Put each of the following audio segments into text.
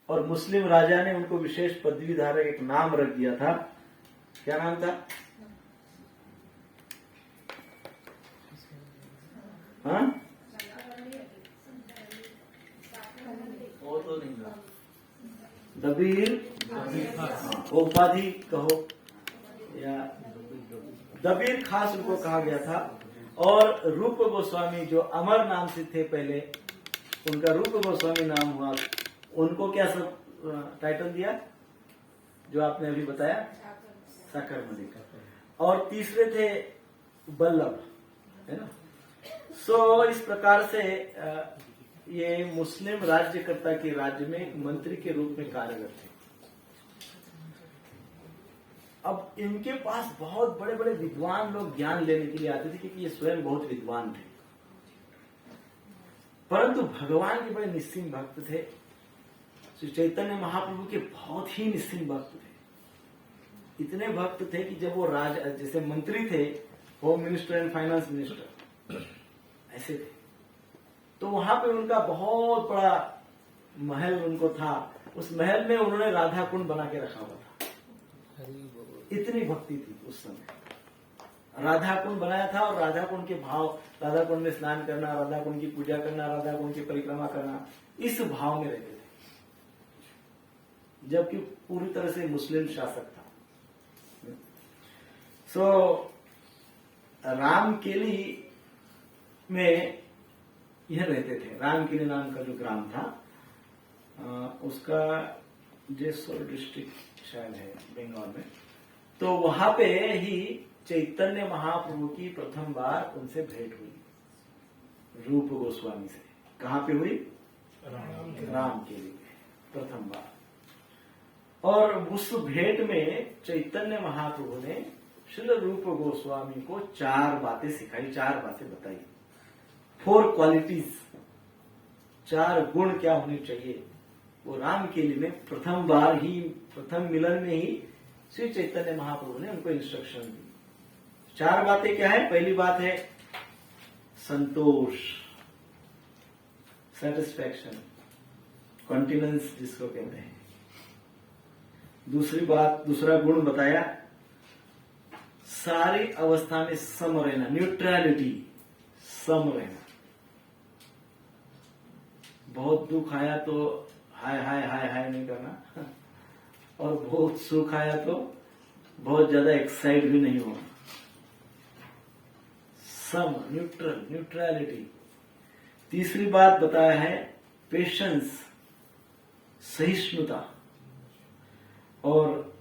और मुस्लिम राजा ने उनको विशेष पदवी धारक एक नाम रख दिया था। क्या नाम था? हाँ, वो तो नहीं था। दबीर, उपाधि कहो या दबीर खास उनको कहा गया था। और रूप गोस्वामी जो अमर नाम से थे पहले, उनका रूप गोस्वामी नाम हुआ। उनको क्या सब टाइटल दिया जो आपने अभी बताया? साकर मणि। और तीसरे थे बल्लभ, है ना। सो इस प्रकार से ये मुस्लिम राज्यकर्ता के राज्य में एक मंत्री के रूप में कार्यरत थे। अब इनके पास बहुत बड़े बड़े विद्वान लोग ज्ञान लेने के लिए आते थे, क्योंकि ये स्वयं बहुत विद्वान थे। परंतु भगवान के बड़े निस्सीम भक्त थे। श्री चैतन्य महाप्रभु के बहुत ही निस्सीम भक्त थे। इतने भक्त थे कि जब वो राजा, जैसे मंत्री थे, home minister and finance minister ऐसे थे, तो वहां पे उनका बहुत बड़ा महल उनको था। उस महल में उन्होंने राधा कुंड बना के रखा हुआ था। इतनी भक्ति थी उस समय। राधा कुंड बनाया था, और राधा कुंड के भाव, राधा कुंड में स्नान करना, राधा कुंड की पूजा करना, राधा कुंड की परिक्रमा करना, इस भाव में रहते थे। जबकि पूरी तरह से मुस्लिम शासक था। रामकेली में यह रहते थे। रामकेली नाम का जो ग्राम था, उसका जयसोर डिस्ट्रिक्ट शायद है बंगाल में। तो वहां पे ही चैतन्य महाप्रभु की प्रथम बार उनसे भेंट हुई, रूप गोस्वामी से। कहां पे हुई? रामकेली में प्रथम बार। और उस भेंट में चैतन्य महाप्रभु ने श्रील रूप गोस्वामी को 4 बातें सिखाई, 4 बातें बताई। 4 क्वालिटीज, 4 गुण क्या होने चाहिए। वो रामकेली में प्रथम बार ही, प्रथम मिलन में ही श्री चैतन्य महाप्रभु ने उनको इंस्ट्रक्शन दी। 4 बातें क्या है? पहली बात है संतोष, सेटिस्फैक्शन, कॉन्टिनेंस जिसको कहते हैं। दूसरी बात, दूसरा गुण बताया सारी अवस्था में सम रहना, न्यूट्रलिटी, सम रहना। बहुत दुख आया तो हाय हाय हाय हाय नहीं करना, और बहुत सुख आया तो बहुत ज्यादा एक्साइट भी नहीं होना। सम, न्यूट्रल, न्यूट्रलिटी। तीसरी बात बताया है पेशेंस, सहिष्णुता। और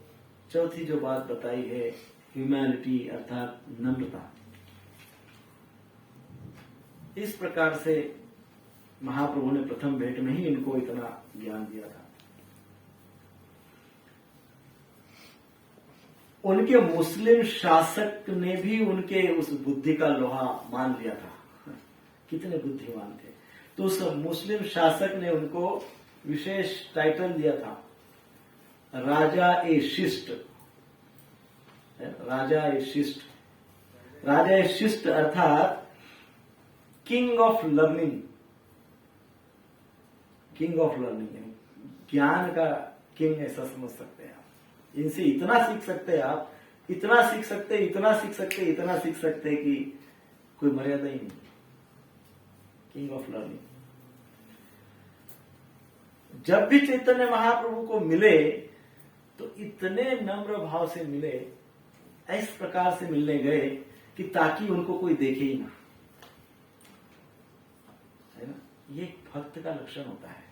चौथी जो बात बताई है ह्यूमैनिटी, अर्थात नम्रता। इस प्रकार से महाप्रभु ने प्रथम भेंट में ही इनको इतना ज्ञान दिया था। उनके मुस्लिम शासक ने भी उनके उस बुद्धि का लोहा मान लिया था। कितने बुद्धिमान थे। तो उस मुस्लिम शासक ने उनको विशेष टाइटल दिया था, राजा ए शिष्ट। राजा ए शिष्ट, राजा ए शिष्ट अर्थात king of learning. King of learning, ज्ञान का किंग ऐसा समझ सकते हैं आप। इनसे इतना सीख सकते हैं आप, इतना सीख सकते, इतना सीख सकते, इतना सीख सकते कि कोई मर्यादा ही नहीं। King of learning. जब भी चैतन्य महाप्रभु को मिले तो इतने नम्र भाव से मिले, इस प्रकार से मिलने गए कि ताकि उनको कोई देखे ही ना, है ना। ये भक्त का लक्षण होता है।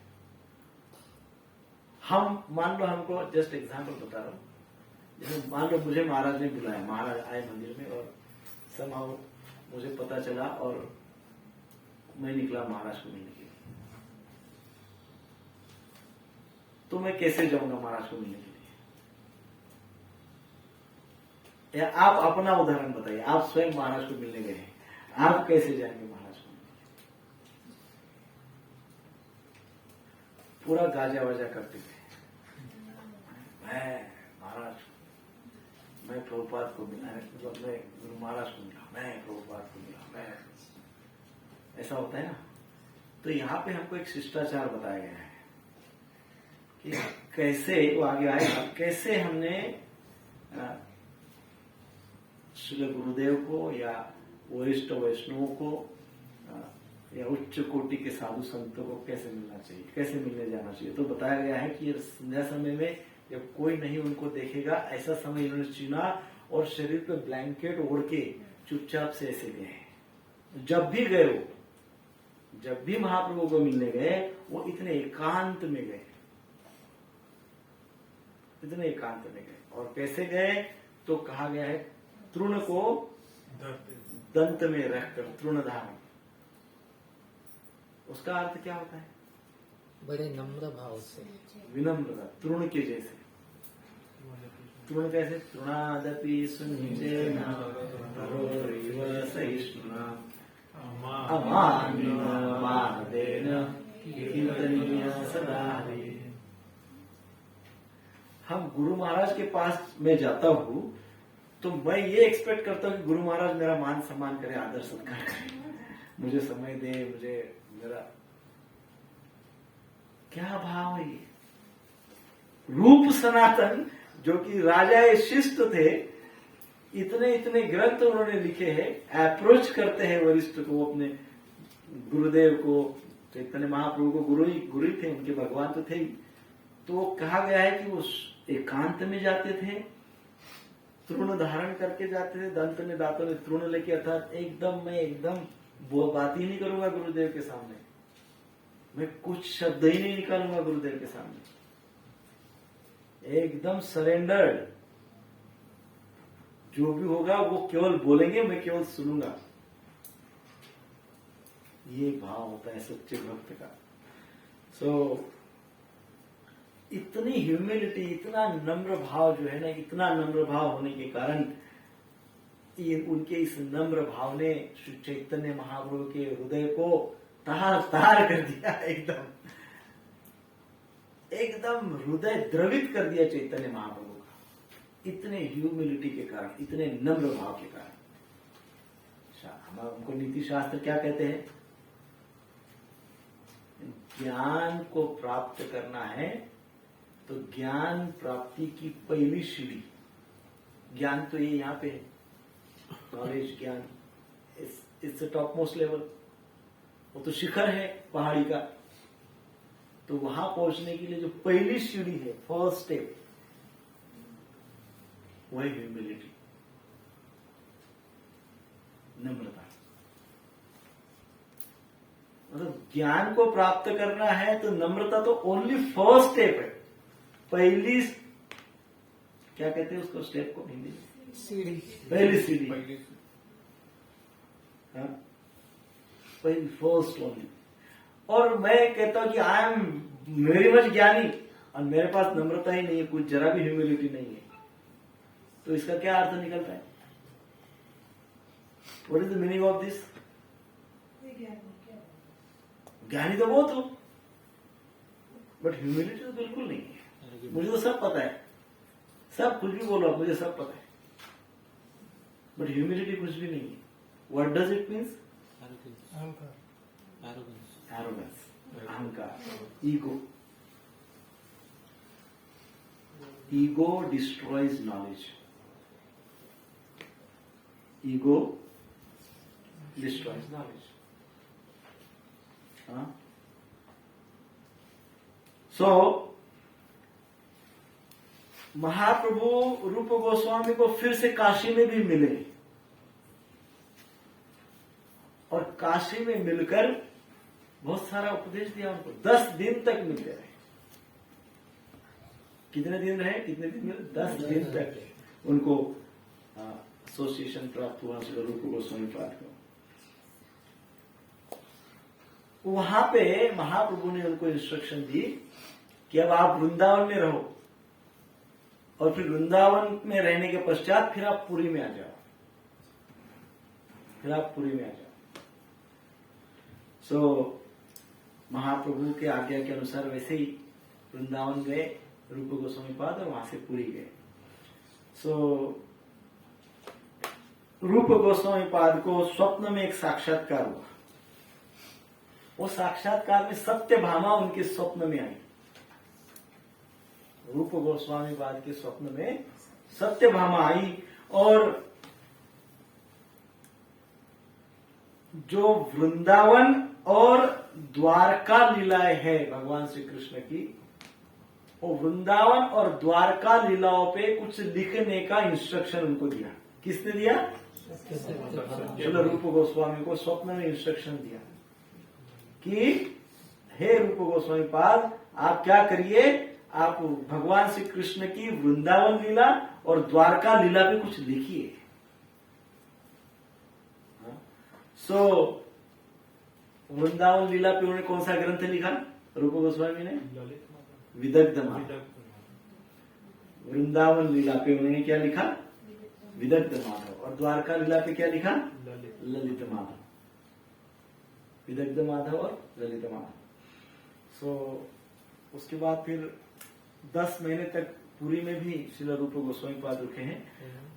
हम मान लो, हमको जस्ट एग्जांपल बता रहा हूं, जैसे मान लो मुझे महाराज ने बुलाया, महाराज आए मंदिर में और समाव मुझे पता चला और मैं निकला महाराज को मिलने के लिए। तो मैं कैसे जाऊंगा महाराज को मिलने के लिए? या आप अपना उदाहरण बताइए, आप स्वयं महाराज को मिलने गए हैं, आप कैसे जाएंगे महाराज को? पूरा गाजा वाजा करते थे, मैं महाराज, मैं प्रभुपाद को मिला, मतलब मैं गुरु महाराज को मिला, मैं प्रभुपाद को मिला, मैं, ऐसा होता है ना। तो यहाँ पे हमको एक शिष्टाचार बताया गया है कि कैसे वो आगे आएगा, कैसे हमने श्री गुरुदेव को या वरिष्ठ वैष्णवों को या उच्च कोटि के साधु संतों को कैसे मिलना चाहिए, कैसे मिलने जाना चाहिए। तो बताया गया है कि संध्या समय में जब कोई नहीं उनको देखेगा ऐसा समय इन्होंने चुना और शरीर पे ब्लैंकेट ओढ़ के चुपचाप से ऐसे गए। जब भी गए वो, जब भी महाप्रभु को मिलने गए वो इतने एकांत में गए, इतने एकांत में गए। और कैसे गए तो कहा गया है तृण को दंत में रखकर तृण धारण। उसका अर्थ क्या होता है? बड़े नम्र भाव से, विनम्रता, तृण के जैसे। तृण कैसे? तृणादपि सुनिचेन तरोरिव सहिष्णुना अमानिन मादेन कीर्तनीय सदा हरि। हम गुरु महाराज के पास में जाता हूँ तो मैं ये एक्सपेक्ट करता हूँ कि गुरु महाराज मेरा मान सम्मान करे, आदर सत्कार करे, मुझे समय दे, मुझे मेरा क्या भाव है ये? रूप सनातन जो कि राजा शिष्ट थे, इतने इतने ग्रंथ उन्होंने लिखे हैं, अप्रोच करते हैं वरिष्ठ को, अपने गुरुदेव को, चैतन्य महाप्रभु को गुरु ही थे, उनके भगवान तो थे ही। तो कहा गया है कि वो एकांत में जाते थे, तृण धारण करके जाते थे, दंत में दांतों में तृण लेके, अर्थात मैं एकदम वो बात ही नहीं करूंगा गुरुदेव के सामने, मैं कुछ शब्द ही नहीं निकालूंगा गुरुदेव के सामने, एकदम सरेंडर्ड। जो भी होगा वो केवल बोलेंगे, मैं केवल सुनूंगा। ये भाव होता है सच्चे भक्त का। इतनी ह्यूमिलिटी, इतना नम्र भाव जो है ना, इतना नम्र भाव होने के कारण उनके इस नम्र भाव ने श्री चैतन्य महाप्रभु के हृदय को तार तार कर दिया, एकदम हृदय द्रवित कर दिया चैतन्य महाप्रभु का, इतने ह्यूमिलिटी के कारण, इतने नम्र भाव के कारण। हम उनको नीति शास्त्र क्या कहते हैं? ज्ञान को प्राप्त करना है तो ज्ञान प्राप्ति की पहली सीढ़ी, ज्ञान तो ये यहाँ पे है, नॉलेज, ज्ञान, it's the top most level, वो तो शिखर है पहाड़ी का। तो वहां पहुंचने के लिए जो पहली सीढ़ी है, फर्स्ट स्टेप, वो है ह्यूमिलिटी, नम्रता। मतलब ज्ञान को प्राप्त करना है तो नम्रता तो ओनली फर्स्ट स्टेप है, पहली, क्या कहते हैं उसको स्टेप को हिंदी में? सीढ़ी, पहली सीढ़ी, पहली, फर्स्ट ओनली। और मैं कहता हूं कि आई एम वेरी मच ज्ञानी और मेरे पास नम्रता ही नहीं है, कुछ जरा भी ह्यूमिलिटी नहीं है, तो इसका क्या अर्थ निकलता है? What is the meaning of this? ज्ञानी तो बहुत हो, बट ह्यूमिलिटी तो बिल्कुल नहीं है। मुझे तो सब पता है, सब कुछ भी बोलो, मुझे सब पता है, बट ह्यूमिलिटी कुछ भी नहीं है। What does it means? Arrogance, अहंकार, ego. Ego destroys knowledge, ego destroys knowledge. Mahaprabhu Rup Goswami को फिर से काशी में भी मिले और काशी में मिलकर बहुत सारा उपदेश दिया उनको। 10 दिन तक मिलते रहे। कितने दिन रहे? 10 दिन तक उनको एसोसिएशन प्राप्त हुआ रूप गोस्वामी पाद को। वहां पे महाप्रभु ने उनको इंस्ट्रक्शन दी कि अब आप वृंदावन में रहो और फिर वृंदावन में रहने के पश्चात फिर आप पुरी में आ जाओ, महाप्रभु के आज्ञा के अनुसार वैसे ही वृंदावन गए रूप गोस्वामी पाद और वहां से पुरी गए। रूप गोस्वामी पाद को स्वप्न में एक साक्षात्कार हुआ। वो साक्षात्कार में सत्यभामा उनके स्वप्न में आई। रूप गोस्वामी पाद के स्वप्न में सत्यभामा आई और जो वृंदावन और द्वारका लीलाएं है भगवान श्री कृष्ण की, वो वृंदावन और द्वारका लीलाओं पे कुछ लिखने का इंस्ट्रक्शन उनको दिया। किसने दिया? चलो रूप गोस्वामी को स्वप्न में इंस्ट्रक्शन दिया कि हे रूप गोस्वामी पाद, आप क्या करिए, आप भगवान श्री कृष्ण की वृंदावन लीला और द्वारका लीला पे कुछ लिखिए। सो वृंदावन लीला पे उन्होंने कौन सा ग्रंथ लिखा रूप गोस्वामी ने? विदग्ध माधव। वृंदावन लीला पे उन्होंने क्या लिखा? विदग्ध माधव। और द्वारका लीला पे क्या लिखा? ललित माधव। विदग्ध माधव और ललित माधव। सो उसके बाद फिर 10 महीने तक पुरी में भी श्रील रूप गोस्वामी पाद रुके हैं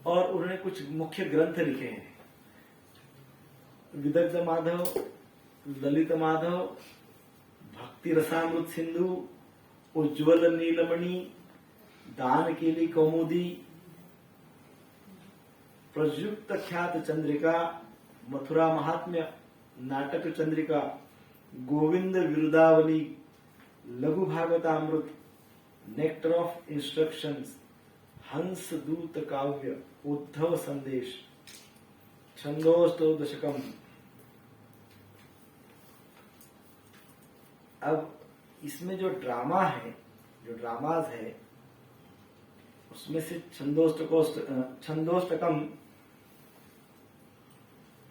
और उन्होंने कुछ मुख्य ग्रंथ लिखे हैं। विदग्ध माधव, ललित माधव, भक्ति रसामृत सिंधु, उज्ज्वल नीलमणि, दान केली कौमुदी, प्रयुक्त ख्यात चंद्रिका, मथुरा महात्म्य, नाटक चंद्रिका, गोविंद विरुदावली, लघु भागवतामृत, नेक्टर ऑफ इंस्ट्रक्शंस, हंस दूत काव्य, उद्धव संदेश, छंदोष्टौ दशकम। अब इसमें जो ड्रामा है, जो ड्रामाज है, उसमें से छंदोष्टकम,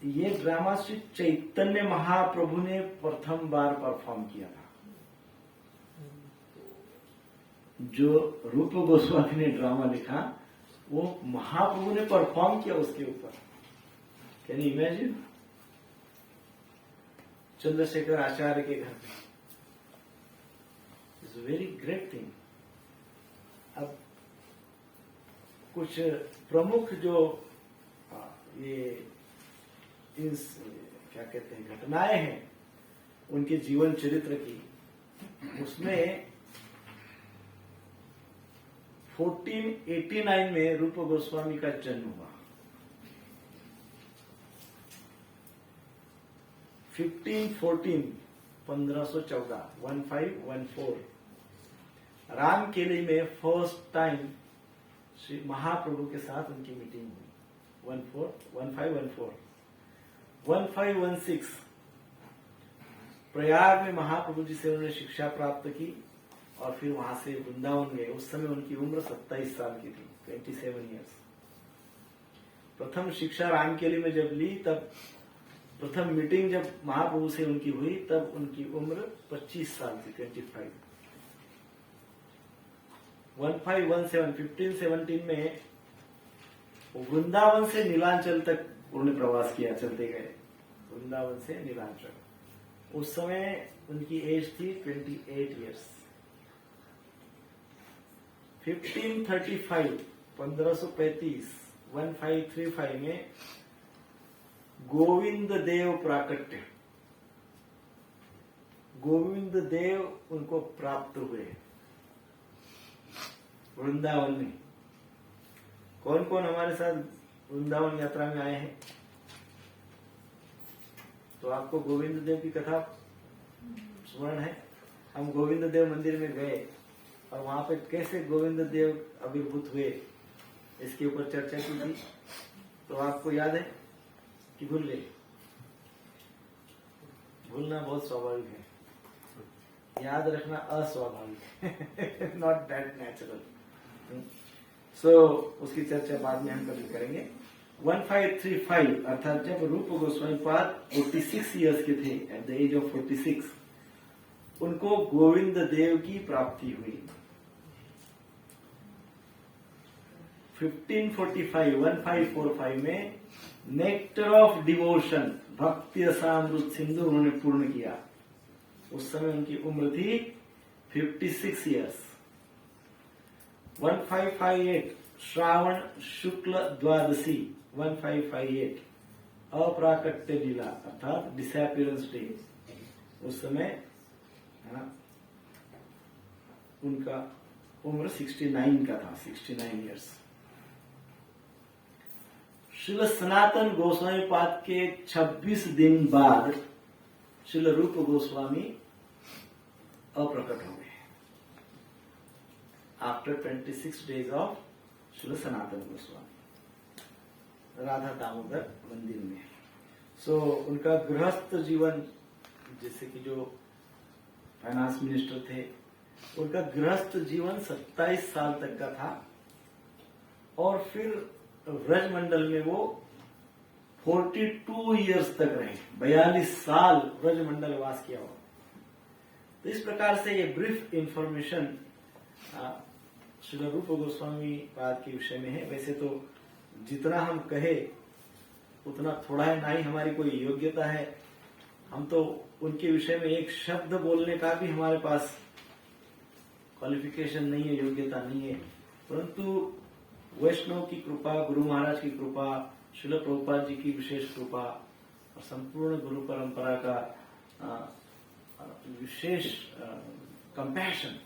ये ड्रामा श्री चैतन्य महाप्रभु ने प्रथम बार परफॉर्म किया था। जो रूप गोस्वामी ने ड्रामा लिखा वो महाप्रभु ने परफॉर्म किया उसके ऊपर। Can you imagine? Chandrashekhar Acharya के घर में। It's very great thing. अब कुछ प्रमुख जो ये इस क्या कहते हैं घटनाएं हैं उनके जीवन चरित्र की, उसमें 1489 में रूप गोस्वामी का जन्म हुआ। 1514 राम केली में फर्स्ट टाइम श्री महाप्रभु के साथ उनकी मीटिंग हुई। 1516 प्रयाग में महाप्रभु जी से उन्होंने शिक्षा प्राप्त की और फिर वहां से वृंदावन गए। उस समय उनकी उम्र 27 साल की थी, 27 ईयर्स। प्रथम शिक्षा रामकेली में जब ली, तब प्रथम मीटिंग जब महाप्रभु से उनकी हुई, तब उनकी उम्र 25 साल थी, 25। 1517 में वृंदावन से नीलांचल तक उन्होंने प्रवास किया, चलते गए वृंदावन से नीलांचल। उस समय उनकी एज थी 28 ईयर्स। 1535 1535 में गोविंद देव प्राकट्य, गोविंद देव उनको प्राप्त हुए वृंदावन में। कौन कौन हमारे साथ वृंदावन यात्रा में आए हैं? तो आपको गोविंद देव की कथा स्मरण है। हम गोविंद देव मंदिर में गए और वहां पे कैसे गोविंद देव आविर्भूत हुए इसके ऊपर चर्चा की थी। तो आपको याद है कि भूल गए? भूलना बहुत स्वाभाविक है, याद रखना अस्वाभाविक है। Not that natural. सो उसकी चर्चा बाद में हम कभी करेंगे। 1535 अर्थात जब रूप गोस्वामी पाद 46 ईयर्स के थे, एट द एज ऑफ 46 उनको गोविंद देव की प्राप्ति हुई। 1545 में नेक्टर ऑफ डिवोशन, भक्ति रसामृत सिंधु उन्होंने पूर्ण किया। उस समय उनकी उम्र थी 56 ईयर्स। 1558 श्रावण शुक्ल द्वादशी 1558 अप्राकट्य लीला अर्थात डिसअपियरेंस डे। उस समय उनका उम्र 69 का था, 69 ईयर्स। श्रील सनातन गोस्वामी पाद के 26 दिन बाद श्रील रूप गोस्वामी अप्रकट हो गए, after 26 days of Srila Sanatan Goswami Radha Damodar मंदिर में। सो उनका गृहस्थ जीवन, जैसे कि जो फाइनेंस मिनिस्टर थे, उनका गृहस्थ जीवन 27 साल तक का था, और फिर व्रजमंडल में वो 42 ईयर्स तक रहे, 42 साल व्रजमंडल वास किया हुआ। तो इस प्रकार से ये ब्रीफ इंफॉर्मेशन श्री रूप गोस्वामी पाद के विषय में है। वैसे तो जितना हम कहे उतना थोड़ा है, ना ही हमारी कोई योग्यता है। हम तो उनके विषय में एक शब्द बोलने का भी हमारे पास क्वालिफिकेशन नहीं है, योग्यता नहीं है। परंतु वैष्णव की कृपा, गुरु महाराज की कृपा, श्रील प्रभुपाद जी की विशेष कृपा और संपूर्ण गुरु परंपरा का विशेष कंपैशन,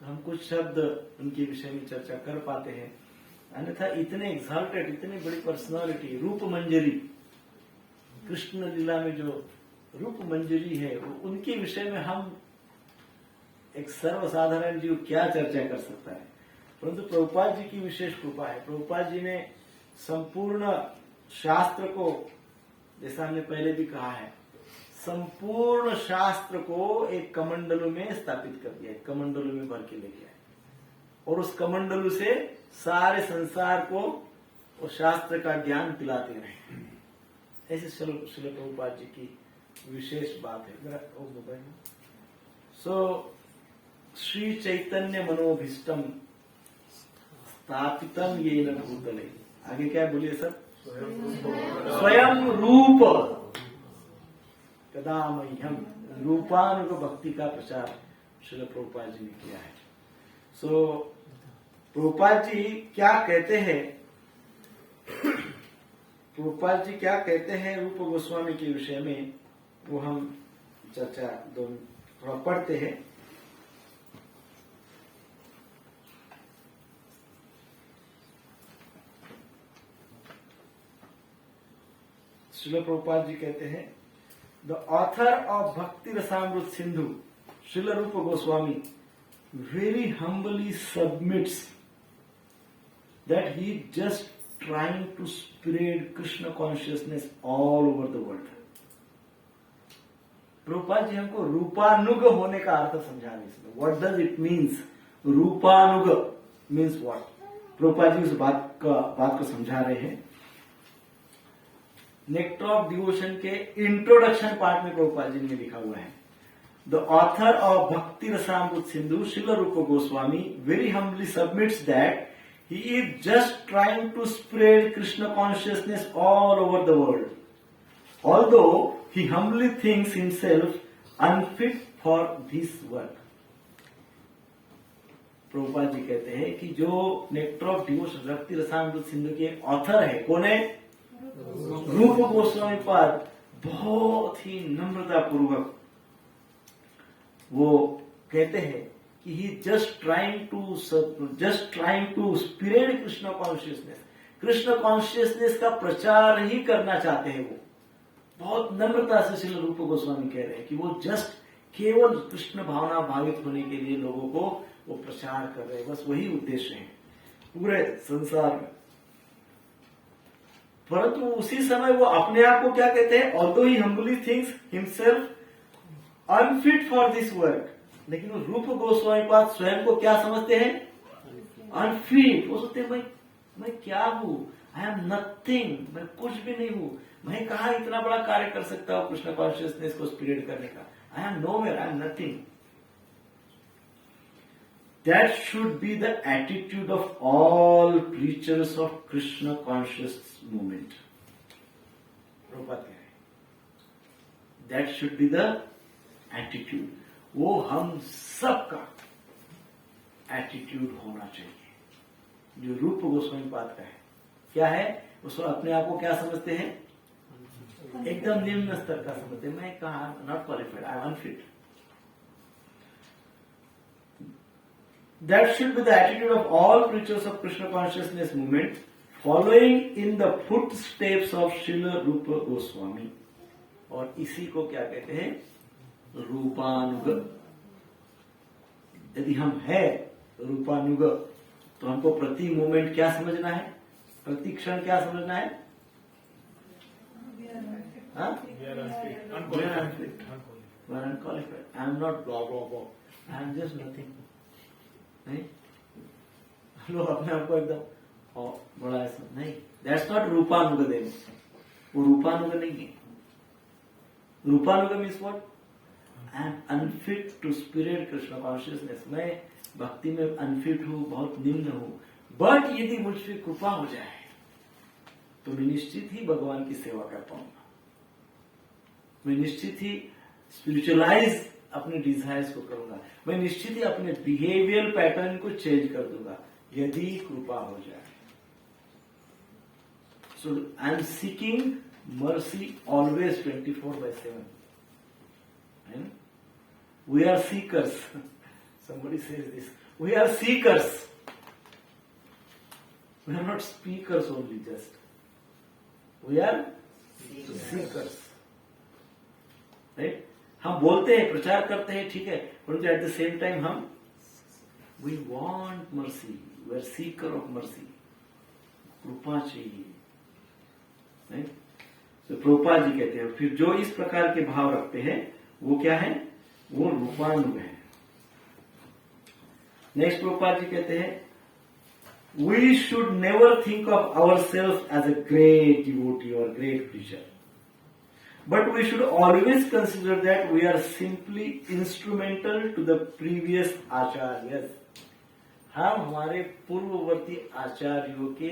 हम कुछ शब्द उनके विषय में चर्चा कर पाते हैं। अन्यथा इतने एक्साल्टेड, इतनी बड़ी पर्सनालिटी, रूप मंजरी, कृष्ण लीला में जो रूप मंजरी है, वो उनके विषय में हम एक सर्वसाधारण जीव क्या चर्चा कर सकता है। परंतु प्रभुपाद जी की विशेष कृपा है। प्रभुपाद जी ने संपूर्ण शास्त्र को, जैसा हमने पहले भी कहा है, संपूर्ण शास्त्र को एक कमंडलू में स्थापित कर दिया, कमंडलू में भर के ले गया, और उस कमंडलू से सारे संसार को वो शास्त्र का ज्ञान पिलाते रहे। ऐसे श्रील प्रभुपाद जी की विशेष बात है। सो श्री चैतन्य मनोभीष्टम स्थापितम येन भूतले, आगे क्या बोलिए सर? स्वयं रूप कदा मह्यम, रूपानुग भक्ति का प्रचार श्रील प्रभुपाद जी ने किया है। सो प्रभुपाद जी क्या कहते हैं, प्रभुपाद जी क्या कहते हैं रूप गोस्वामी के विषय में, वो हम चर्चा थोड़ा पढ़ते हैं। श्रील प्रभुपाद जी कहते हैं, द ऑथर ऑफ भक्ति Rasamrita Sindhu Srila Rupa Goswami very humbly submits that he just trying to spread Krishna consciousness all over the world. Prabhupada ji हमको रूपानुग होने का अर्थ समझा रहे हैं। What does it means? रूपानुग means what? Prabhupada ji उस बात को समझा रहे हैं। नेक्टर ऑफ डिवोशन के इंट्रोडक्शन पार्ट में प्रभुपाद जी ने लिखा हुआ है, द ऑथर ऑफ भक्ति Rasamrita Sindhu Srila Rupa Goswami very humbly submits that he is just trying to spread Krishna consciousness all over the world, although he humbly thinks himself unfit for this work. Prabhupada ji कहते हैं कि जो नेक्टर ऑफ डिवोशन भक्ति रसामृत सिंधु के author है, कौन है? रूप गोस्वामी पाद। बहुत ही नम्रता पूर्वक वो कहते हैं कि he just trying to spread Krishna consciousness, Krishna consciousness का प्रचार ही करना चाहते हैं। वो बहुत नम्रता से श्रील रूप गोस्वामी कह रहे हैं कि वो जस्ट केवल कृष्ण भावना भावित होने के लिए लोगों को वो प्रचार कर रहे हैं, बस वही उद्देश्य है पूरे संसार में। परंतु उसी समय वो अपने आप को क्या कहते हैं? Although he humbly thinks himself unfit for this work, लेकिन वो रूप गोस्वामी पाद स्वयं को क्या समझते हैं? अनफिट। वो सोचते हैं मैं क्या हूं? आई एम नथिंग, मैं कुछ भी नहीं हूं, मैं कहा इतना बड़ा कार्य कर सकता हूं कृष्ण कॉन्शियसनेस को स्प्रेड करने का। I am nowhere, I am nothing. That should be the attitude of all preachers of Krishna conscious movement. Prabhupada कह रहे हैं that should be the attitude, वो हम सबका एटीट्यूड होना चाहिए जो रूप गोस्वामी पाद का है। क्या है? उसको अपने आप को क्या समझते हैं? एकदम निम्न स्तर का समझते हैं। मैं कहा not qualified, I am unfit. That should be the attitude of all preachers of Krishna consciousness movement, following in the footsteps of Srila Rupa Goswami. और इसी को क्या कहते हैं? रूपानुग. यदि हम है रूपानुग तो हमको प्रति मोमेंट क्या समझना है? प्रति क्षण क्या समझना है? Unqualified. I am not blah blah blah. I am just nothing. नहीं? लोग अपने आप को एकदम बड़ा ऐसा नहीं. That's not रूपानुग देव. वो रूपानुग नहीं है. रूपानुग means what? I am unfit to spirit Krishna consciousness. मैं भक्ति में अनफिट हूँ, बहुत निम्न हूँ. बट यदि मुझ पर कृपा हो जाए तो मैं निश्चित ही भगवान की सेवा कर पाऊंगा. मैं निश्चित ही स्पिरिचुअलाइज अपने डिजायर्स को करूंगा. मैं निश्चित ही अपने बिहेवियर पैटर्न को चेंज कर दूंगा यदि कृपा हो जाए. So I am seeking mercy always 24/7. We are seekers. Somebody says this. We are seekers. We are not speakers only just. We are seekers. Right? हम बोलते हैं, प्रचार करते हैं, ठीक है, परंतु एट द सेम टाइम हम we want mercy. We are seeker of mercy. कृपा चाहिए. Right? तो प्रभुपाद जी कहते हैं फिर जो इस प्रकार के भाव रखते हैं वो क्या है? वो रूपानुग है. नेक्स्ट प्रभुपाद जी कहते हैं we should never think of our self as a great devotee और great preacher, but we should always consider that we are simply instrumental to the previous acharya. हम हमारे पूर्ववर्ती आचार्यों के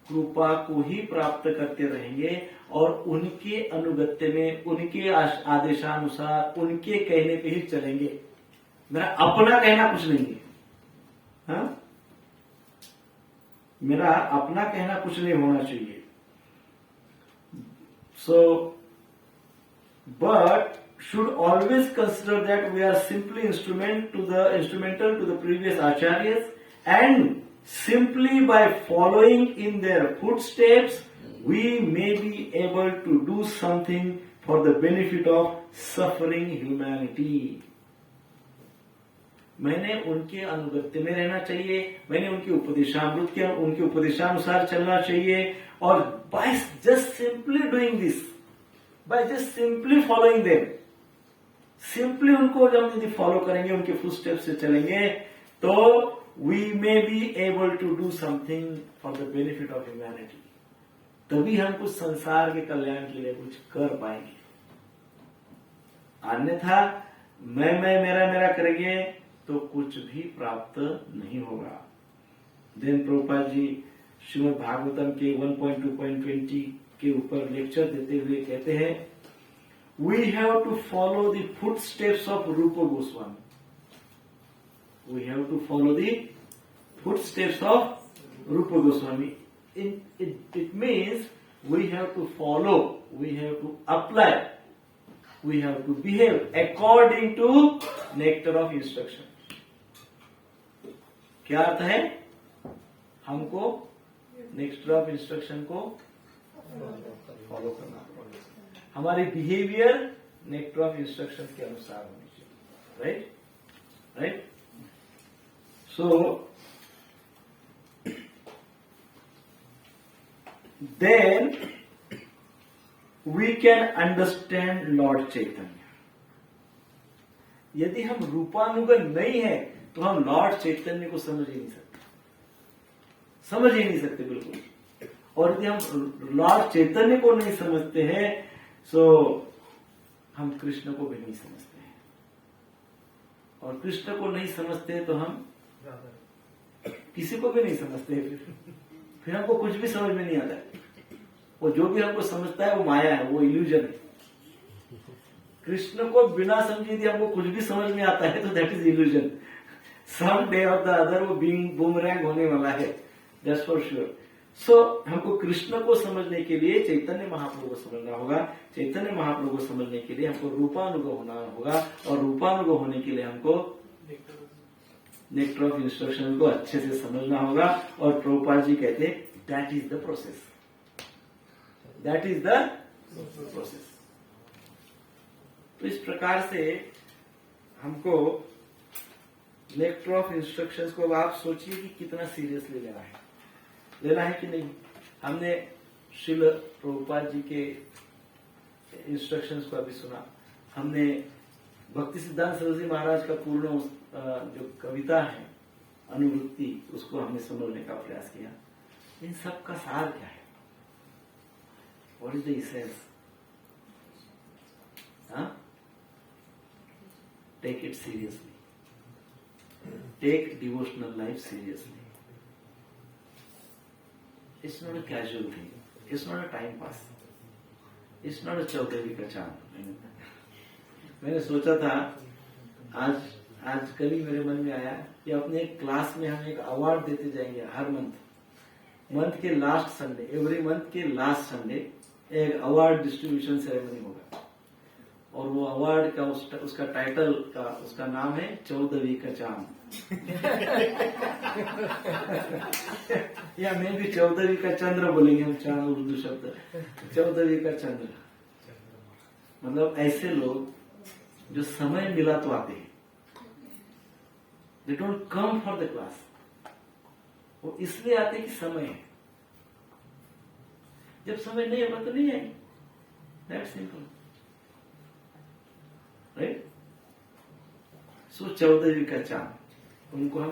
कृपा को ही प्राप्त करते रहेंगे और उनके अनुगत्य में, उनके आदेशानुसार, उनके कहने पे ही चलेंगे. मेरा अपना कहना कुछ नहीं है. हाँ? मेरा अपना कहना कुछ नहीं होना चाहिए. So but should always consider that we are simply instrumental to the previous acharyas, and simply by following in their footsteps we may be able to do something for the benefit of suffering humanity. मैंने उनके अनुगत्य में रहना चाहिए, मैंने उनके उनके उपदेशानुसार चलना चाहिए, और by just simply doing this, by just simply following them, simply उनको जब यदि फॉलो करेंगे, उनके फुट स्टेप से चलेंगे, तो we may be able to do something for the benefit of humanity. तभी हम कुछ संसार के कल्याण के लिए कुछ कर पाएंगे. अन्यथा मैं मेरा करेंगे तो कुछ भी प्राप्त नहीं होगा. देन प्रभुपाद जी श्रीमद् भागवतम के 1.2.20 के ऊपर लेक्चर देते हुए कहते हैं we have to follow the footsteps of Rupa Goswami. We have to follow the footsteps of Rupa Goswami. It means we have to follow, we have to apply, we have to behave according to nectar of instruction. क्या अर्थ है? हमको nectar of instruction को follow करना पड़ेगा. हमारी behaviour nectar of instruction के अनुसार होनी चाहिए. Right. So then we can understand Lord Chaitanya. यदि हम रूपानुगत नहीं है तो हम लॉर्ड चैतन्य को समझ ही नहीं सकते बिल्कुल. और यदि हम लॉर्ड चैतन्य को नहीं समझते हैं सो हम कृष्ण को भी नहीं समझते हैं, और कृष्ण को नहीं समझते तो हम किसी को भी नहीं समझते हैं. फिर हमको कुछ भी समझ में नहीं आता है. वो जो भी हमको समझता है वो माया है, वो इल्यूजन है. कृष्ण को बिना समझे यदि हमको कुछ भी समझ में आता है तो that is illusion. Some day of the other वो बूमरैंग होने वाला है, दैट्स फॉर श्योर. सो हमको कृष्ण को समझने के लिए चैतन्य महाप्रभु को समझना होगा. चैतन्य महाप्रभु को समझने के लिए हमको रूपानुग होना होगा, और रूपानुग होने के लिए हमको नेक्टर ऑफ इंस्ट्रक्शन को अच्छे से समझना होगा। और प्रभुपाद जी कहते हैं that is the process, that is the process. तो इस प्रकार से हमको नेक्टर ऑफ इंस्ट्रक्शंस को, अब आप सोचिए कि कितना सीरियसली लेना है कि नहीं। हमने श्रील प्रभुपाद जी के इंस्ट्रक्शंस को अभी सुना, हमने भक्ति सिद्धांत सरस्वती महाराज का पूर्ण जो कविता है अनुवृत्ति, उसको हमने समझने का प्रयास किया। इन सब का सार क्या है? What is the essence? Take it seriously, take devotional life seriously. It's not a casual thing, it's not a time pass, it's not a Chaudhary का चांद। मैंने सोचा था आज कल ही मेरे मन में आया कि अपने एक क्लास में हम एक अवार्ड देते जाएंगे हर मंथ के लास्ट संडे, एवरी मंथ के लास्ट संडे एक अवार्ड डिस्ट्रीब्यूशन सेरेमनी होगा। और वो अवार्ड का उसका टाइटल का उसका नाम है 14वीं का चांद। या मैं भी 14वीं का चंद्र बोलेंगे हम, चांद उर्दू शब्द, 14वीं का चंद्र। मतलब ऐसे लोग जो समय मिला तो आते हैं, they don't come for the class. वो इसलिए आते कि समय है, जब समय नहीं होगा तो नहीं आएंगे, दैट सिंपल, राइट। सो 14वीं का चांद, उनको हम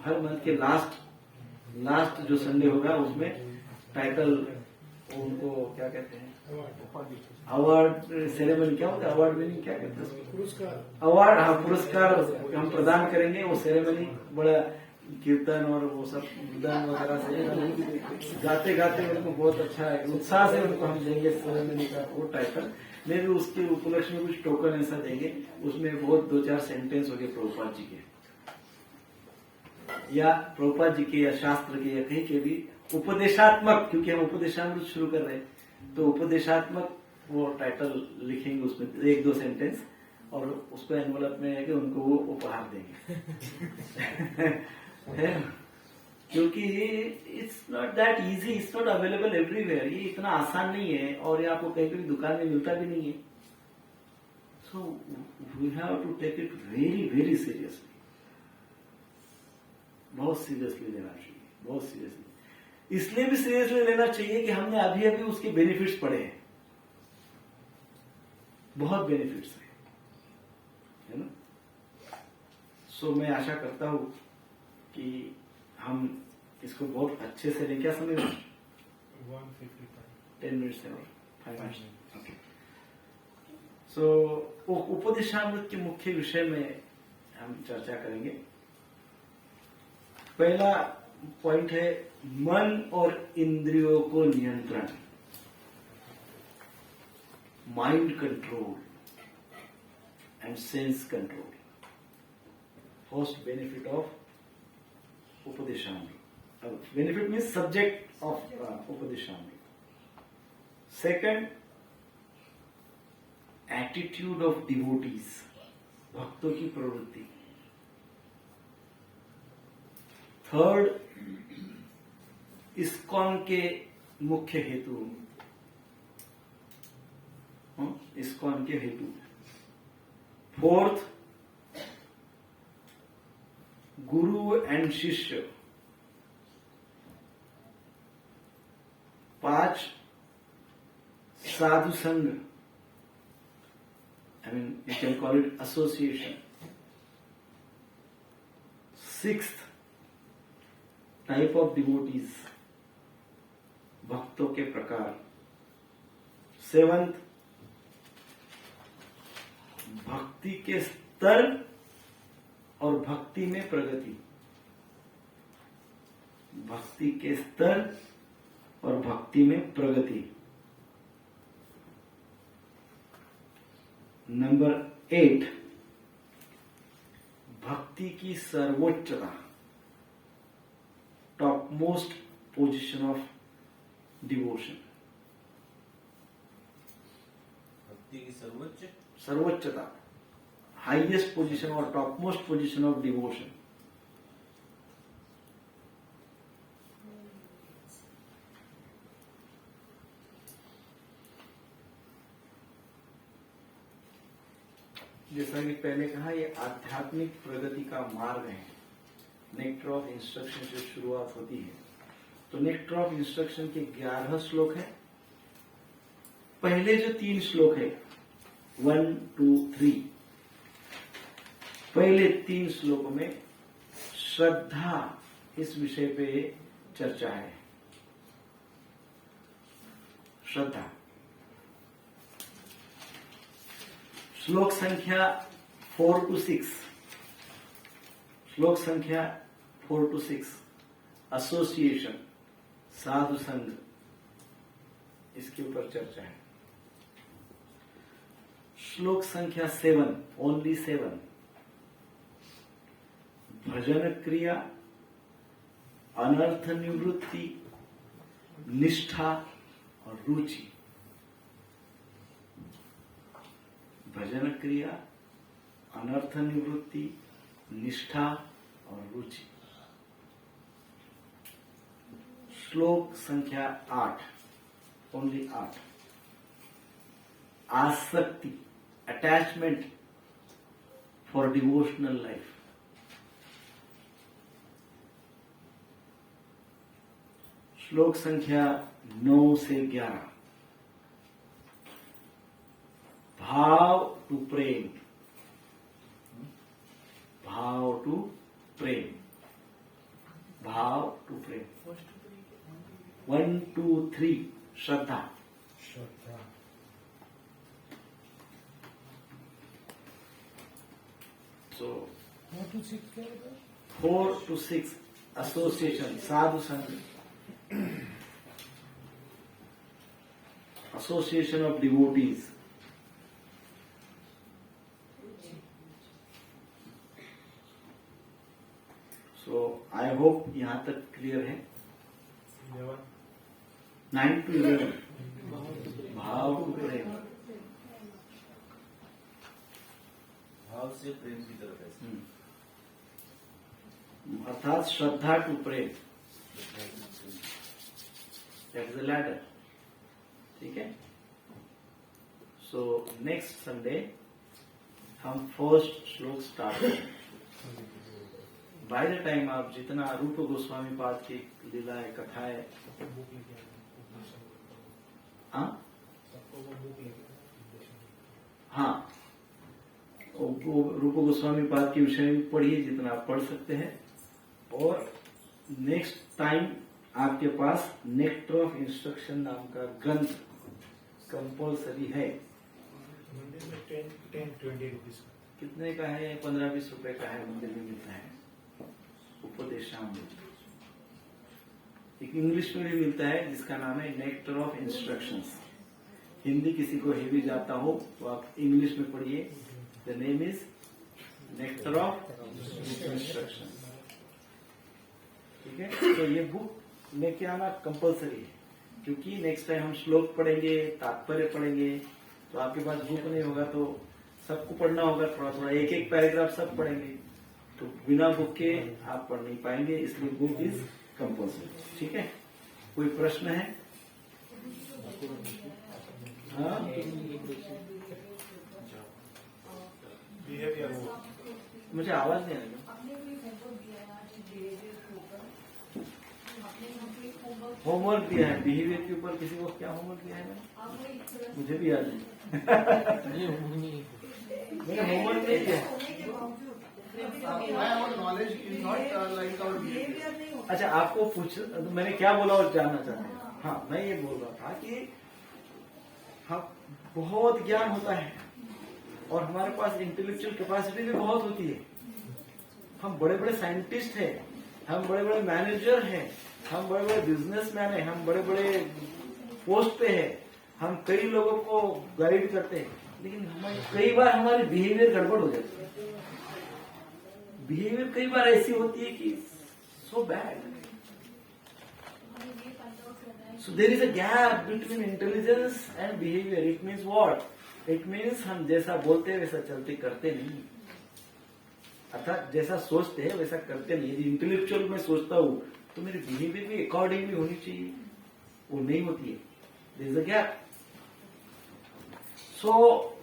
हर मंथ के लास्ट जो संडे होगा उसमें टाइटल, उनको क्या कहते हैं, अवार्ड सेरेमनी, क्या होता है अवार्ड विनिंग, क्या कहते हैं, पुरस्कार, अवार्ड, हाँ पुरस्कार हम प्रदान करेंगे। वो सेरेमनी बड़ा कीर्तन और वो सब मृदंग वगैरह से गाते गाते उनको बहुत अच्छा है, उत्साह से उनको हम देंगे सेरेमनी का वो टाइटल। मैं भी उसके उपलक्ष्य में कुछ टोकन ऐसा देंगे, उसमें बहुत 2-4 सेंटेंस हो गए प्रभुपाद जी के या प्रभुपाद जी के या शास्त्र के या कहीं के भी उपदेशात्मक, क्योंकि हम उपदेशामृत शुरू कर रहे हैं तो उपदेशात्मक वो टाइटल लिखेंगे, उसमें 1-2 सेंटेंस, और उसको एनवलप में है कि उनको वो उपहार देंगे। क्योंकि it's not that easy, it's not available everywhere, ये इतना आसान नहीं है और ये आपको कहीं भी दुकान में मिलता भी नहीं है। So we have to take it very very seriously, बहुत सीरियसली लेना चाहिए, बहुत सीरियसली। इसलिए भी सीरियसली लेना चाहिए कि हमने अभी अभी उसके बेनिफिट्स पढ़े हैं, बहुत बेनिफिट्स है ना। सो मैं आशा करता हूं कि हम इसको बहुत अच्छे से लें। क्या समझ रहे हैं? 10 मिनट्स है और 5 मिनट्स, ओके। सो उपदेशामृत के मुख्य विषय में हम चर्चा करेंगे। पहला पॉइंट है मन और इंद्रियों को नियंत्रण, mind control and sense control. First benefit of Upadeshamrita. Benefit means subject of Upadeshamrita. Second, attitude of devotees, भक्तों की प्रवृत्ति। थर्ड, इस्कॉन के मुख्य हेतु, इस्कॉन के हेतु। फोर्थ, गुरु एंड शिष्य। 5, साधु संग, I mean you can call it association. 6th, type of devotees, भक्तों के प्रकार। 7th, भक्ति के स्तर और भक्ति में प्रगति, भक्ति के स्तर और भक्ति में प्रगति। नंबर 8, भक्ति की सर्वोच्चता, top most position of devotion. भक्ति की सर्वोच्चता, हाईएस्ट पोजीशन और top most position of devotion. जैसा कि पहले कहा, ये आध्यात्मिक प्रगति का मार्ग है। नेक्टर ऑफ इंस्ट्रक्शन से शुरुआत होती है। तो नेक्टर ऑफ इंस्ट्रक्शन के 11 श्लोक है। पहले जो 3 श्लोक है 1, 2, 3, पहले 3 श्लोकों में श्रद्धा इस विषय पे चर्चा है। श्रद्धा। श्लोक संख्या 4 to 6, श्लोक संख्या 4 to 6 एसोसिएशन, साधु संघ, इसके ऊपर चर्चा है। श्लोक संख्या 7, ओनली 7, भजन क्रिया, अनर्थ निवृत्ति, निष्ठा और रुचि। भजन क्रिया, अनर्थ निवृत्ति, निष्ठा और रुचि। श्लोक संख्या 8, ओनली 8, आसक्ति, अटैचमेंट फॉर डिवोशनल लाइफ। श्लोक संख्या 9 से 11, भाव टू प्रेम, भाव टू प्रेम, भाव टू प्रेम। 1, 2, 3 श्रद्धा, so 4 to 6 एसोसिएशन, साधु संघ, association of devotees. So I hope यहां तक क्लियर है। 9 to 11 भाव टू प्रेम, भाव से प्रेम की तरफ है। अर्थात श्रद्धा टू प्रेम, दैट इज द लैडर। ठीक है। सो नेक्स्ट संडे हम फर्स्ट श्लोक स्टार्ट करेंगे। बाय द टाइम आप जितना रूप गोस्वामी पाद की लीलाएं, कथाएं, हाँ, रूप गोस्वामी पाद के विषय में पढ़िए जितना आप पढ़ सकते हैं। और नेक्स्ट टाइम आपके पास नेक्टर ऑफ इंस्ट्रक्शन नाम का ग्रंथ कंपल्सरी है। 10-20 रुपीज का। कितने का है? 15-20 रुपए का है, मंदिर में मिलता है। उपदेशामृत एक इंग्लिश में भी मिलता है जिसका नाम है नेक्टर ऑफ इंस्ट्रक्शंस। हिंदी किसी को हेवी जाता हो तो आप इंग्लिश में पढ़िए। The name is nectar of instructions. ठीक है। तो ये बुक लेके आना कंपलसरी है, क्योंकि नेक्स्ट टाइम हम श्लोक पढ़ेंगे, तात्पर्य पढ़ेंगे, तो आपके पास बुक नहीं होगा तो सबको पढ़ना होगा। थोड़ा थोड़ा एक एक पैराग्राफ सब पढ़ेंगे तो बिना बुक के आप पढ़ नहीं पाएंगे, इसलिए बुक इज कंपल्सरी। ठीक है। कोई प्रश्न है? हाँ, मुझे आवाज नहीं आ रही। होमवर्क दिया है बिहेवियर के ऊपर। किसी को क्या होमवर्क दिया है? मुझे भी याद नहीं। मैंने होमवर्क नहीं दिया। अच्छा, आपको पूछ, मैंने क्या बोला और जानना चाहते हैं? हाँ, मैं ये बोल रहा था कि हाँ, बहुत ज्ञान होता है और हमारे पास इंटेलेक्चुअल कैपेसिटी भी बहुत होती है। हम बड़े बड़े साइंटिस्ट हैं, हम बड़े बड़े मैनेजर हैं, हम बड़े बड़े बिजनेसमैन हैं, हम बड़े बड़े पोस्ट पे हैं, हम कई लोगों को गाइड करते हैं, लेकिन कई बार हमारी बिहेवियर गड़बड़ हो जाती है। बिहेवियर कई बार ऐसी होती है कि so bad. So there is a gap between intelligence and behaviour. It means what? It means हम जैसा बोलते हैं वैसा चलते करते नहीं, अर्थात जैसा सोचते हैं वैसा करते नहीं। यदि इंटेलेक्चुअल में सोचता हूँ तो मेरी बिहेवियर भी अकॉर्डिंगली होनी चाहिए, वो नहीं होती है। There is a gap. So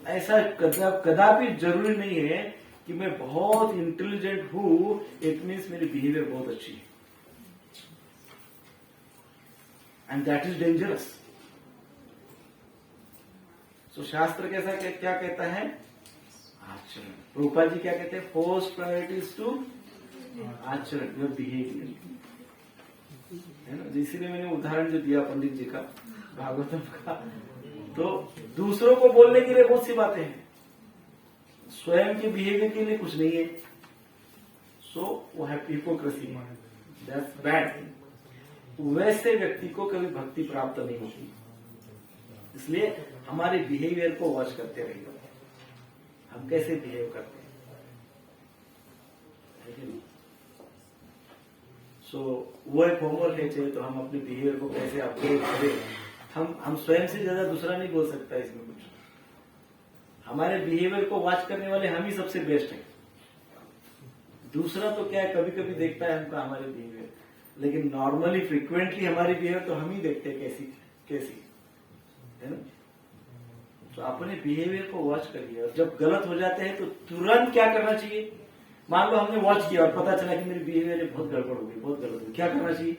ऐसा कदापि जरूरी नहीं है कि मैं बहुत इंटेलिजेंट हूं, इट मीन्स मेरी बिहेवियर बहुत अच्छी है, एंड दैट इज डेंजरस। सो शास्त्र क्या कहता है? आचरण। प्रभुपाद जी क्या कहते हैं? फर्स्ट प्रायोरिटी इज टू आचरण, योर बिहेवियर, है ना। इसीलिए मैंने उदाहरण जो दिया पंडित जी का, भागवतम का, तो दूसरों को बोलने के लिए बहुत सी बातें हैं, स्वयं के बिहेवियर के लिए कुछ नहीं है। सो वो है हिपोक्रेसी, दैट्स बैड। वैसे व्यक्ति को कभी भक्ति प्राप्त नहीं होती। इसलिए हमारे बिहेवियर को वॉच करते रहिए, हम कैसे बिहेव करते हैं। सो वो एक होमवर्क है, चाहिए तो हम अपने बिहेवियर को कैसे अपग्रेड करें। हम स्वयं से ज्यादा दूसरा नहीं बोल सकता इसमें कुछ। हमारे बिहेवियर को वॉच करने वाले हम ही सबसे बेस्ट हैं। दूसरा तो क्या है, कभी कभी देखता है हमका हमारे बिहेवियर, लेकिन नॉर्मली फ्रिक्वेंटली हमारी बिहेवियर तो हम ही देखते हैं कैसी है ना। तो अपने बिहेवियर को वॉच करिए, और जब गलत हो जाते हैं तो तुरंत क्या करना चाहिए। मान लो हमने वॉच किया और पता चला कि मेरी बिहेवियर बहुत गड़बड़ हो गई, बहुत गलत हो गई, क्या करना चाहिए?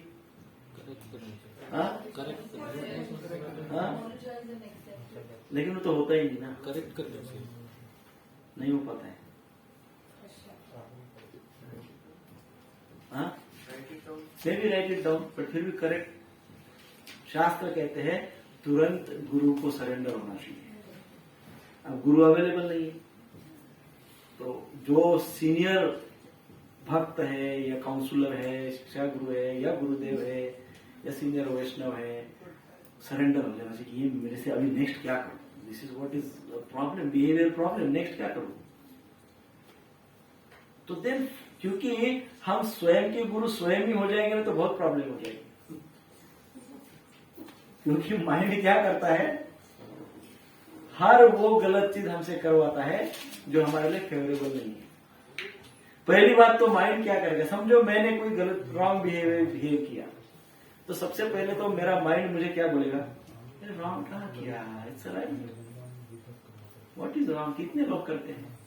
लेकिन वो तो होता ही नहीं ना, करेक्ट करना चाहिए, नहीं हो पाता है। भी राइट इट डाउन, बट फिर भी करेक्ट। शास्त्र कहते हैं तुरंत गुरु को सरेंडर होना चाहिए। अब गुरु अवेलेबल नहीं है, तो जो सीनियर भक्त है या काउंसलर है, शिक्षा गुरु है या गुरुदेव है या सीनियर वैष्णव है, सरेंडर हो जाना चाहिए। ये मेरे से अभी नेक्स्ट क्या करूं, this is what is problem, behaviour problem, next क्या करूं। तो देन क्योंकि हम स्वयं के गुरु स्वयं ही हो जाएंगे ना, तो बहुत प्रॉब्लम हो जाएगी। क्योंकि माइंड क्या करता है, हर वो गलत चीज हमसे करवाता है जो हमारे लिए फेवरेबल नहीं है। पहली बात तो माइंड क्या करेगा, समझो मैंने कोई गलत रॉन्ग बिहेव किया, तो सबसे पहले तो मेरा माइंड मुझे क्या बोलेगा, रॉन्ग कहाँ किया, it's right, what is wrong. कितने लोग करते हैं,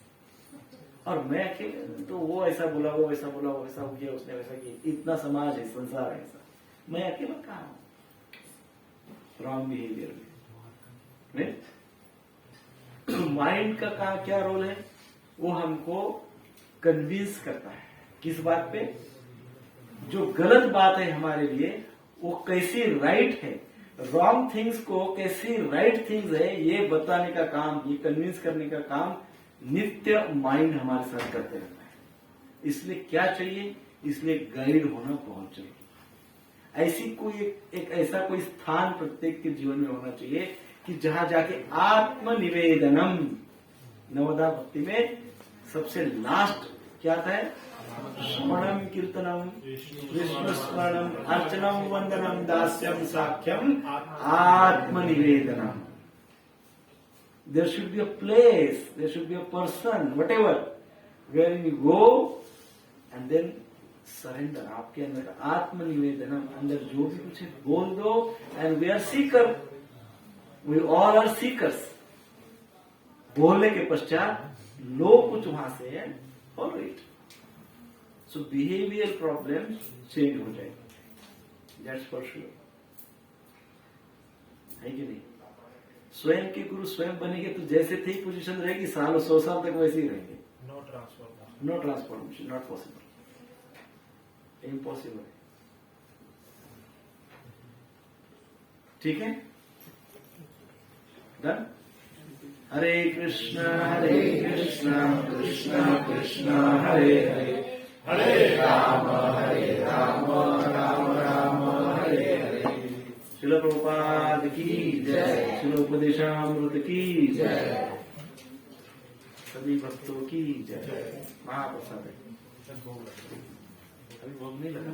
और मैं अकेले, तो वो ऐसा बोला, वो ऐसा बोला, वो ऐसा किया, उसने वैसा किया, इतना समाज है, संसार है ऐसा, मैं अकेला कहाँ हूं रॉन्ग बिहेवियर में। तो माइंड का क्या रोल है, वो हमको कन्विंस करता है किस बात पे, जो गलत बात है हमारे लिए वो कैसी राइट है, रॉन्ग थिंग्स को कैसी राइट थिंग्स है, ये बताने का काम, ये कन्विंस करने का काम नित्य माइंड हमारे साथ करते रहता है। इसलिए क्या चाहिए, इसलिए गाइड होना बहुत चाहिए। ऐसी कोई एक ऐसा कोई स्थान प्रत्येक के जीवन में होना चाहिए कि जहां जाके आत्मनिवेदनम, नवदा भक्ति में सबसे लास्ट क्या आता है, श्रवणम कीर्तनम Vishnu स्मरणम अर्चनम वंदनम दास्यम साख्यम आत्मनिवेदनम। There should be a place, there should be a person, whatever, wherein you go and then surrender. आपके अंदर आत्मनिवेदनम, अंदर जो भी कुछ है बोल दो, and we are seeker, we all are seekers। बोलने के पश्चात लो कुछ वहां से, follow it। So behavioral problems change हो जाएगी, that's for sure, है कि नहीं। स्वयं के गुरु स्वयं बनेंगे तो जैसे थे पोजीशन रहेगी, सालों 100 साल तक वैसे ही रहेंगे। No transformation, not possible, impossible. ठीक है, डन। हरे कृष्ण कृष्ण कृष्ण हरे हरे, हरे राम राम राम हरे हरे। शिल प्रभुपाद की जय, शिल उपदेशामृत की जय, सभी भक्तों की जय। महाप्रसाद है, अभी भोग नहीं लगा।